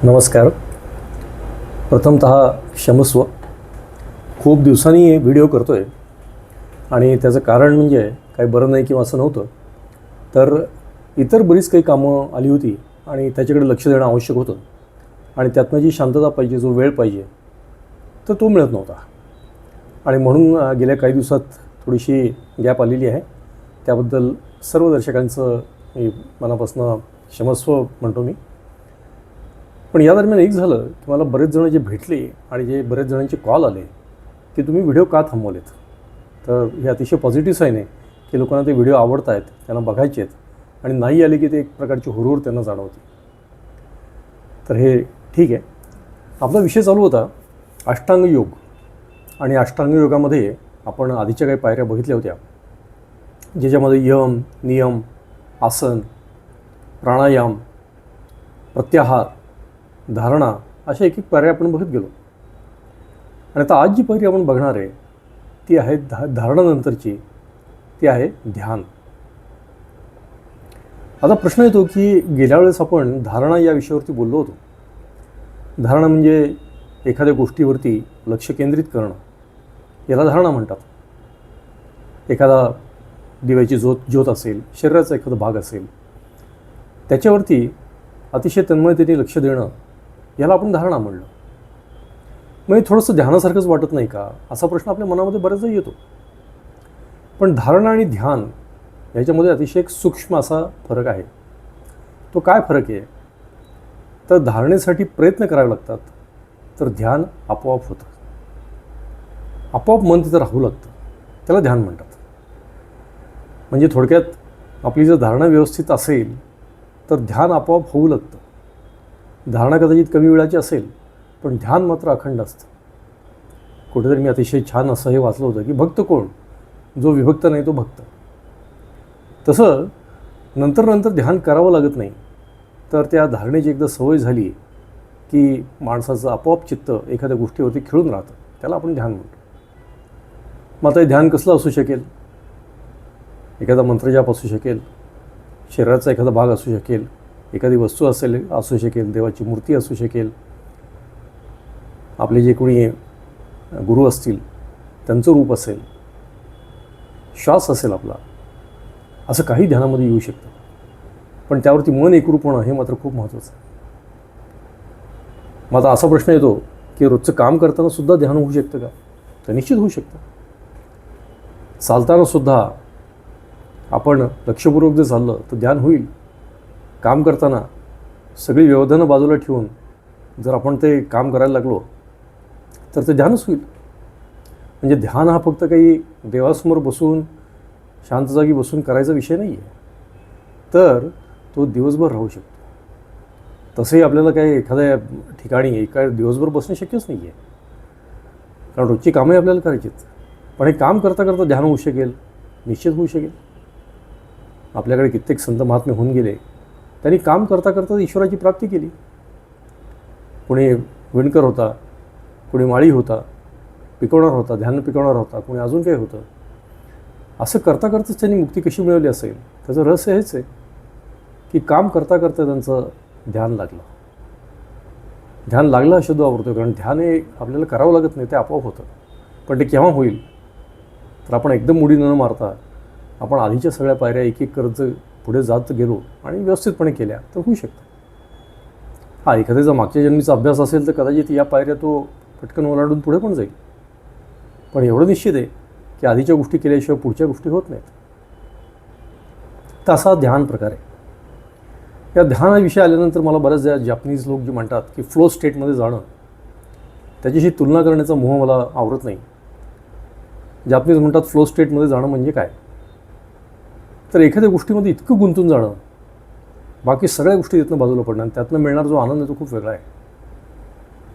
नमस्कार. प्रथमतः क्षमस्व. खूप दिवसांनी व्हिडिओ करतो आहे आणि त्याचं कारण म्हणजे काही बरं नाही किंवा असं नव्हतं, तर इतर बरीच काही कामं आली होती आणि त्याच्याकडे लक्ष देणं आवश्यक होतं आणि त्यातनं जी शांतता पाहिजे, जो वेळ पाहिजे, तर तो मिळत नव्हता. आणि म्हणून गेल्या काही दिवसात थोडीशी गॅप आलेली आहे. त्याबद्दल सर्व दर्शकांचं मी मनापासून क्षमस्व म्हणतो मी. पण या दरम्यान एक झालं की मला बरेच जण जे भेटले आणि जे बरेच जणांचे कॉल आले की तुम्ही व्हिडिओ का थांबवलेत. तर हे अतिशय पॉझिटिव्ह साईन आहे की लोकांना ते व्हिडिओ आवडत आहेत, त्यांना बघायचे आहेत आणि नाही आले की ते एक प्रकारची हुरहुर त्यांना जाणवते. तर हे ठीक आहे. आपला विषय चालू होता अष्टांग योग. आणि अष्टांग योगामध्ये आपण आधीच्या काही पायऱ्या बघितल्या होत्या, ज्याच्यामध्ये यम, नियम, आसन, प्राणायाम, प्रत्याहार, धारणा अशा एक एक पायऱ्या आपण बघत गेलो. आणि आता आज जी पायरी आपण बघणार आहे ती आहे धारणानंतरची, ती आहे ध्यान. आता प्रश्न येतो की गेल्या वेळेस आपण धारणा या विषयावरती बोललो होतो. धारणा म्हणजे एखाद्या गोष्टीवरती लक्ष केंद्रित करणं, याला धारणा म्हणतात. एखादा दिव्याची ज्योत असेल, शरीराचा एखादा भाग असेल, त्याच्यावरती अतिशय तन्मयतेने लक्ष देणं, याला आपण धारणा म्हणलं. मग हे थोडंसं ध्यानासारखंच वाटत नाही का, असा प्रश्न आपल्या मनामध्ये बऱ्याचदा येतो. पण धारणा आणि ध्यान याच्यामध्ये अतिशय एक सूक्ष्म असा फरक आहे. तो काय फरक आहे, तर धारणेसाठी प्रयत्न करावे लागतात, तर ध्यान आपोआप होतं. आपोआप मन तिथं राहू लागतं, त्याला ध्यान म्हणतात. म्हणजे थोडक्यात आपली जर धारणा व्यवस्थित असेल तर ध्यान आपोआप होऊ लागतं. धारणा कदाचित कमी वेळाची असेल पण ध्यान मात्र अखंड असतं. कुठेतरी मी अतिशय छान असं हे वाचलं होतं की भक्त कोण, जो विभक्त नाही तो भक्त. तसं नंतर ध्यान करावं लागत नाही, तर त्या धारणेची एकदा सवय झाली की माणसाचं आपोआप चित्त एखाद्या गोष्टीवरती खिळून राहतं, त्याला आपण ध्यान म्हणतो. मग आता हे ध्यान कसलं असू शकेल. एखादा मंत्रजाप असू शकेल, शरीराचा एखादा भाग असू शकेल, एखादी वस्तू असू शकेल, देवाची मूर्ती असू शकेल, आपले जे कोणी गुरु असतील त्यांचं रूप असेल, श्वास असेल आपला, असं काही ध्यानामध्ये येऊ शकतं. पण त्यावरती मन एकरूप होणं हे मात्र खूप महत्त्वाचं आहे. मग आता असा प्रश्न येतो की रोजचं काम करताना सुद्धा ध्यान होऊ शकतं का, तर निश्चित होऊ शकतं. चालताना सुद्धा आपण लक्षपूर्वक जर चाललं तर ध्यान होईल. काम करताना सगळी व्यवधानं बाजूला ठेवून जर आपण ते काम करायला लागलो तर ते ध्यानच होईल. म्हणजे ध्यान हा फक्त काही देवासमोर बसून शांत जागी बसून करायचा विषय नाही आहे, तर तो दिवसभर राहू शकतो. तसंही आपल्याला काही एखाद्या ठिकाणी एका दिवसभर बसणं शक्यच नाही आहे, कारण रोजची कामंही आपल्याला करायची आहेत. पण हे काम करता करता ध्यान होऊ शकेल, निश्चित होऊ शकेल. आपल्याकडे कित्येक संत महात्मे होऊन गेले, त्यांनी काम करता करता ईश्वराची प्राप्ती केली. कोणी विणकर होता, कोणी माळी होता, पिकवणार होता, ध्यान पिकवणार होता, कोणी अजून काही होतं. असं करता करताच त्यांनी मुक्ती कशी मिळवली असेल, त्याचं रहस्य हेच आहे की काम करता करता त्यांचं ध्यान लागलं. ध्यान लागलं हा शब्द वापरतो, कारण ध्यान हे आपल्याला करावं लागत नाही, ते आपोआप होतं. पण ते केव्हा होईल, तर आपण एकदम उडी न मारता आपण आधीच्या सगळ्या पायऱ्या एक एक करत पुढे जात गेलो आणि व्यवस्थितपणे केल्या तर होऊ शकतं. हा, एखाद्याचा मागच्या जन्मीचा अभ्यास असेल तर कदाचित या पायऱ्या तो पटकन ओलांडून पुढे पण जाईल. पण एवढं निश्चित आहे की आधीच्या गोष्टी केल्याशिवाय पुढच्या गोष्टी होत नाहीत. तर असा ध्यान प्रकार आहे. या ध्यानाविषयी आल्यानंतर मला बऱ्याच जापनीज लोक जे म्हणतात की फ्लो स्टेटमध्ये जाणं, त्याच्याशी तुलना करण्याचा मोह मला आवडत नाही. जापनीज म्हणतात फ्लो स्टेटमध्ये जाणं म्हणजे काय, तर एखाद्या गोष्टीमध्ये इतकं गुंतून जाणं, बाकी सगळ्या गोष्टी तिथनं बाजूला पडणं आणि त्यातनं मिळणार जो आनंद आहे तो खूप वेगळा आहे.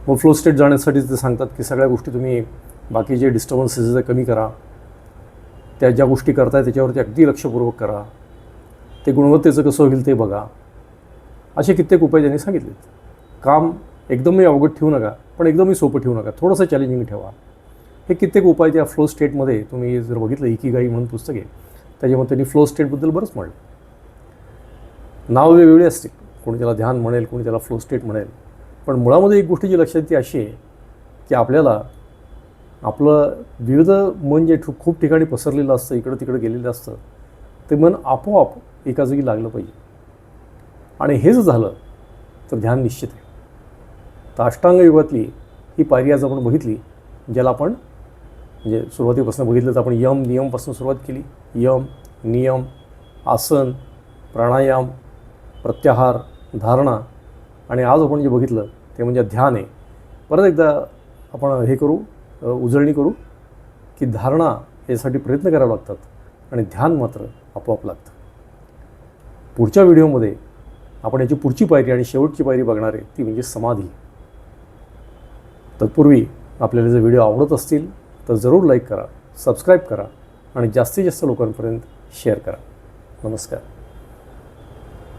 मग फ्लो स्टेट जाण्यासाठी ते सांगतात की सगळ्या गोष्टी तुम्ही बाकी जे डिस्टर्बन्सेस आहे कमी करा, त्या ज्या गोष्टी करताय त्याच्यावरती अगदी लक्षपूर्वक करा, ते गुणवत्तेचं कसं होईल ते बघा. असे कित्येक उपाय त्यांनी सांगितलेत. काम एकदमही अवघड ठेवू नका, पण एकदमही सोपं ठेवू नका, थोडंसं चॅलेंजिंग ठेवा. हे कित्येक उपाय त्या फ्लो स्टेटमध्ये तुम्ही जर बघितलं, इकिगाई म्हणून पुस्तक आहे, त्याच्यामध्ये त्यांनी फ्लो स्टेटबद्दल बरंच म्हणलं. नाव वेगवेगळी असतील, कोणी त्याला ध्यान म्हणेल, कोणी त्याला फ्लो स्टेट म्हणेल, पण मुळामध्ये एक गोष्ट जी लक्षात येते अशी आहे की आपल्याला आपलं विविध मन जे खूप ठिकाणी पसरलेलं असतं, इकडं तिकडं गेलेलं असतं, ते मन आपोआप एका जागी लागलं पाहिजे. आणि हे जर झालं तर ध्यान निश्चित आहे. तर अष्टांग योगातली ही पायरी आज आपण बघितली, ज्याला आपण म्हणजे सुरुवातीपासून बघितलं तर आपण यम नियमपासून सुरुवात केली. यम, नियम, आसन, प्राणायाम, प्रत्याहार, धारणा, आणि आज आपण जे बघितलं ते म्हणजे ध्यान आहे. परत एकदा आपण हे करू, उजळणी करू की धारणा यासाठी प्रयत्न करावे लागतात आणि ध्यान मात्र आपोआप लागतं. पुढच्या व्हिडिओमध्ये आपण याची पुढची पायरी आणि शेवटची पायरी बघणार आहे, ती म्हणजे समाधी. तत्पूर्वी आपल्याला जर व्हिडिओ आवडत असतील तर जरूर लाईक करा, सबस्क्राईब करा आणि जास्तीत जास्त लोकांपर्यंत शेअर करा. नमस्कार.